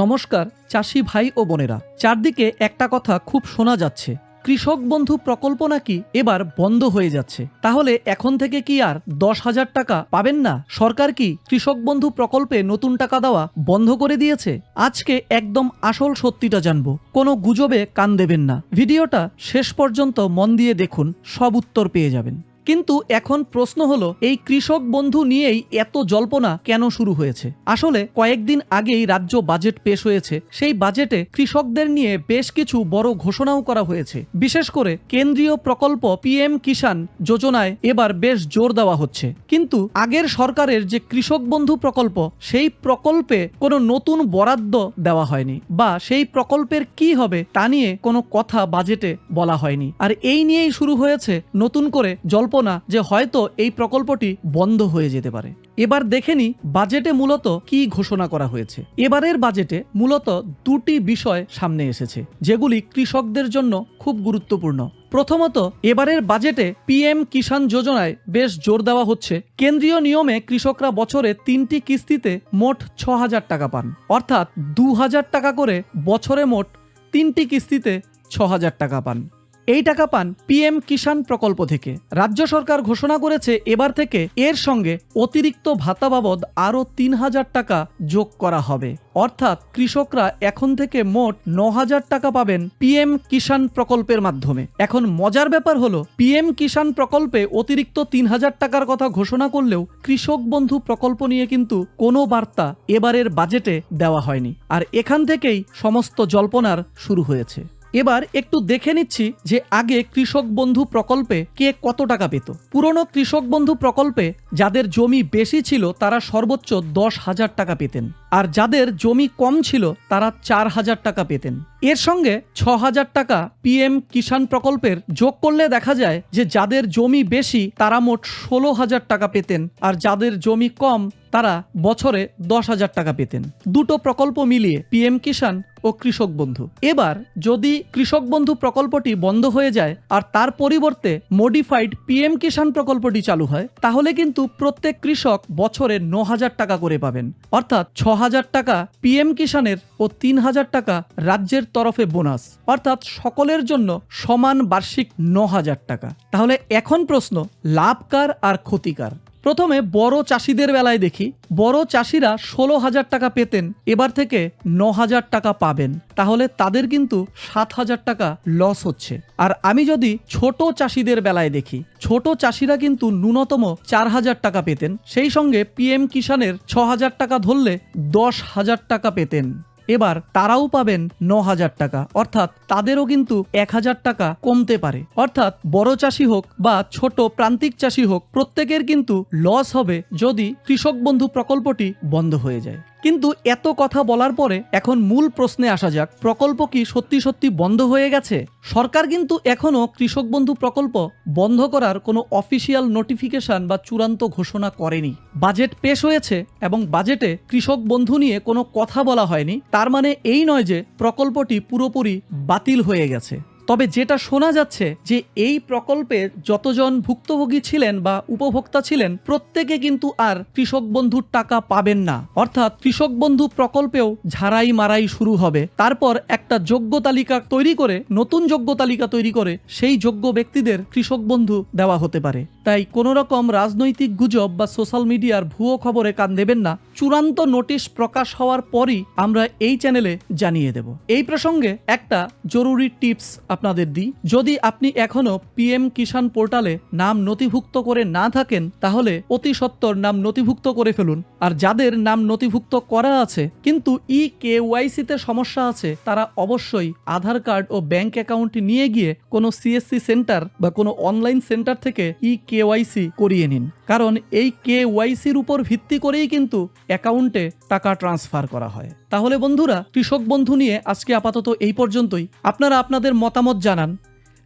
নমস্কার চাষি ভাই ও বোনেরা, চারদিকে একটা কথা খুব শোনা যাচ্ছে, কৃষক বন্ধু প্রকল্প নাকি এবার বন্ধ হয়ে যাচ্ছে। তাহলে এখন থেকে কি আর 10,000 টাকা পাবেন না? সরকার কি কৃষক বন্ধু প্রকল্পে নতুন টাকা দেওয়া বন্ধ করে দিয়েছে? আজকে একদম আসল সত্যিটা জানবো, কোনো গুজবে কান দেবেন না। ভিডিওটা শেষ পর্যন্ত মন দিয়ে দেখুন, সব উত্তর পেয়ে যাবেন। কিন্তু এখন প্রশ্ন হলো, এই কৃষক বন্ধু নিয়েই এত জল্পনা কেন শুরু হয়েছে? আসলে কয়েকদিন আগেই রাজ্য বাজেট পেশ হয়েছে। সেই বাজেটে কৃষকদের নিয়ে বেশ কিছু বড় ঘোষণাও করা হয়েছে। বিশেষ করে কেন্দ্রীয় প্রকল্প পিএম কিষাণ যোজনায় এবার বেশ জোর দেওয়া হচ্ছে। কিন্তু আগের সরকারের যে কৃষক বন্ধু প্রকল্প, সেই প্রকল্পে কোনো নতুন বরাদ্দ দেওয়া হয়নি, বা সেই প্রকল্পের কি হবে তা নিয়ে কোনো কথা বাজেটে বলা হয়নি। আর এই নিয়েই শুরু হয়েছে নতুন করে জল্পনা যে হয়তো এই প্রকল্পটি বন্ধ হয়ে যেতে পারে। এবার দেখেনি বাজেটে মূলত কি ঘোষণা করা হয়েছে। এবারের বাজেটে মূলত দুটি বিষয় সামনে এসেছে, যেগুলি কৃষকদের জন্য খুব গুরুত্বপূর্ণ। প্রথমত, এবারের বাজেটে পিএম কিষাণ যোজনায় বেশ জোর দেওয়া হচ্ছে। কেন্দ্রীয় নিয়মে কৃষকরা বছরে 3টি কিস্তিতে মোট 6,000 টাকা পান, অর্থাৎ 2,000 টাকা করে বছরে মোট 3টি কিস্তিতে 6,000 টাকা পান। এই টাকা পান পিএম কিষাণ প্রকল্প থেকে। রাজ্য সরকার ঘোষণা করেছে এবার থেকে এর সঙ্গে অতিরিক্ত ভাতা বাবদ আরও 3,000 টাকা যোগ করা হবে, অর্থাৎ কৃষকরা এখন থেকে মোট 9,000 টাকা পাবেন পিএম কিষাণ প্রকল্পের মাধ্যমে। এখন মজার ব্যাপার হলো, পিএম কিষাণ প্রকল্পে অতিরিক্ত 3,000 টাকার কথা ঘোষণা করলেও কৃষক বন্ধু প্রকল্প নিয়ে কিন্তু কোনো বার্তা এবারের বাজেটে দেওয়া হয়নি। আর এখান থেকেই সমস্ত জল্পনার শুরু হয়েছে। এবার একটু দেখে নিচ্ছি যে আগে কৃষক বন্ধু প্রকল্পে কে কত টাকা পেত। পুরনো কৃষক বন্ধু প্রকল্পে যাদের জমি বেশি ছিল তারা সর্বোচ্চ 10,000 টাকা পেতেন, আর যাদের জমি কম ছিল তারা 4,000 টাকা পেতেন। এর সঙ্গে 6,000 টাকা পিএম কিষাণ প্রকল্পের যোগ করলে দেখা যায় যে যাদের জমি বেশি তারা মোট 16,000 টাকা পেতেন, আর যাদের জমি কম তারা বছরে 10,000 টাকা পেতেন। দুটো প্রকল্প মিলিয়ে পিএম কিষাণ ও কৃষক বন্ধু। এবার যদি কৃষক বন্ধু প্রকল্পটি বন্ধ হয়ে যায় আর তার পরিবর্তে মডিফাইড পিএম কিষাণ প্রকল্পটি চালু হয়, তাহলে কিন্তু প্রত্যেক কৃষক বছরে 9,000 টাকা করে পাবেন, অর্থাৎ 6,000 টাকা পিএম কিষাণের ও 3,000 টাকা রাজ্যের তরফে বোনাস, অর্থাৎ সকলের জন্য সমান বার্ষিক 9,000 টাকা। তাহলে এখন প্রশ্ন, লাভ কার আর ক্ষতি কার? প্রথমে বড় চাষিদের বেলায় দেখি। বড় চাষিরা 16,000 টাকা পেতেন, এবার থেকে 9,000 টাকা পাবেন, তাহলে তাদের কিন্তু 7,000 টাকা লস হচ্ছে। আর আমি যদি ছোট চাষিদের বেলায় দেখি, ছোট চাষিরা কিন্তু ন্যূনতম 4,000 টাকা পেতেন, সেই সঙ্গে পিএম কিষাণের 6,000 টাকা ধরলে 10,000 টাকা পেতেন। এবার তারাও পাবেন 9,000 টাকা, অর্থাৎ তাদেরও কিন্তু 1,000 টাকা কমতে পারে। অর্থাৎ বড় চাষি হোক বা ছোট প্রান্তিক চাষি হোক, প্রত্যেকের কিন্তু লস হবে যদি কৃষক বন্ধু প্রকল্পটি বন্ধ হয়ে যায়। কিন্তু এত কথা বলার পরে এখন মূল প্রশ্নে আসা যাক, প্রকল্প কি সত্যি সত্যি বন্ধ হয়ে গেছে? সরকার কিন্তু এখনো কৃষক বন্ধু প্রকল্প বন্ধ করার কোনো অফিসিয়াল নোটিফিকেশন বা চূড়ান্ত ঘোষণা করেনি। বাজেট পেশ হয়েছে এবং বাজেটে কৃষক বন্ধু নিয়ে কোনো কথা বলা হয়নি, তার মানে এই নয় যে প্রকল্পটি পুরোপুরি বাতিল হয়ে গেছে। তবে যেটা শোনা যাচ্ছে যে এই প্রকল্পে যতজন ভুক্তভোগী ছিলেন বা উপভোক্তা ছিলেন, প্রত্যেকে কিন্তু আর কৃষক বন্ধুর টাকা পাবেন না। অর্থাৎ কৃষক বন্ধু প্রকল্পেও ঝাড়াই মারাই শুরু হবে। তারপর একটা যোগ্য তালিকা তৈরি করে, নতুন যোগ্য তালিকা তৈরি করে সেই যোগ্য ব্যক্তিদের কৃষক বন্ধু দেওয়া হতে পারে। তাই কোনো রকম রাজনৈতিক গুজব বা সোশ্যাল মিডিয়ার ভুয়ো খবরে কান দেবেন না। চূড়ান্ত নোটিশ প্রকাশ হওয়ার পরই আমরা এই চ্যানেলে জানিয়ে দেব। এই প্রসঙ্গে একটা জরুরি টিপস আপনাদের দিই, যদি আপনি এখনো পিএম কিষাণ পোর্টালে নাম নথিভুক্ত করে না থাকেন, তাহলে অতি সত্বর নাম নথিভুক্ত করে ফেলুন। আর যাদের নাম নথিভুক্ত করা আছে কিন্তু KYC তে সমস্যা আছে, তারা অবশ্যই আধার কার্ড ও ব্যাংক অ্যাকাউন্ট নিয়ে গিয়ে কোনো CSC সেন্টার বা কোনো অনলাইন সেন্টার থেকে KYC করিয়ে নিন, কারণ এই KYCর উপর ভিত্তি করেই কিন্তু অ্যাকাউন্টে টাকা ট্রান্সফার করা হয়। তাহলে বন্ধুরা, কৃষক বন্ধু নিয়ে আজকে আপাতত এই পর্যন্তই। আপনারা আপনাদের মতামত জানান,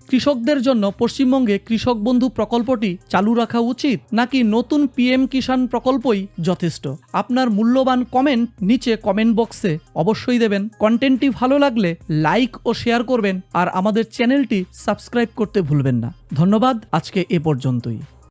কৃষকদের জন্য পশ্চিমবঙ্গে কৃষক বন্ধু প্রকল্পটি চালু রাখা উচিত নাকি নতুন পিএম কিষাণ প্রকল্পই যথেষ্ট? আপনার মূল্যবান কমেন্ট নিচে কমেন্ট বক্সে অবশ্যই দেবেন। কন্টেন্টটি ভালো লাগলে লাইক ও শেয়ার করবেন, আর আমাদের চ্যানেলটি সাবস্ক্রাইব করতে ভুলবেন না। ধন্যবাদ, আজকে এ পর্যন্তই।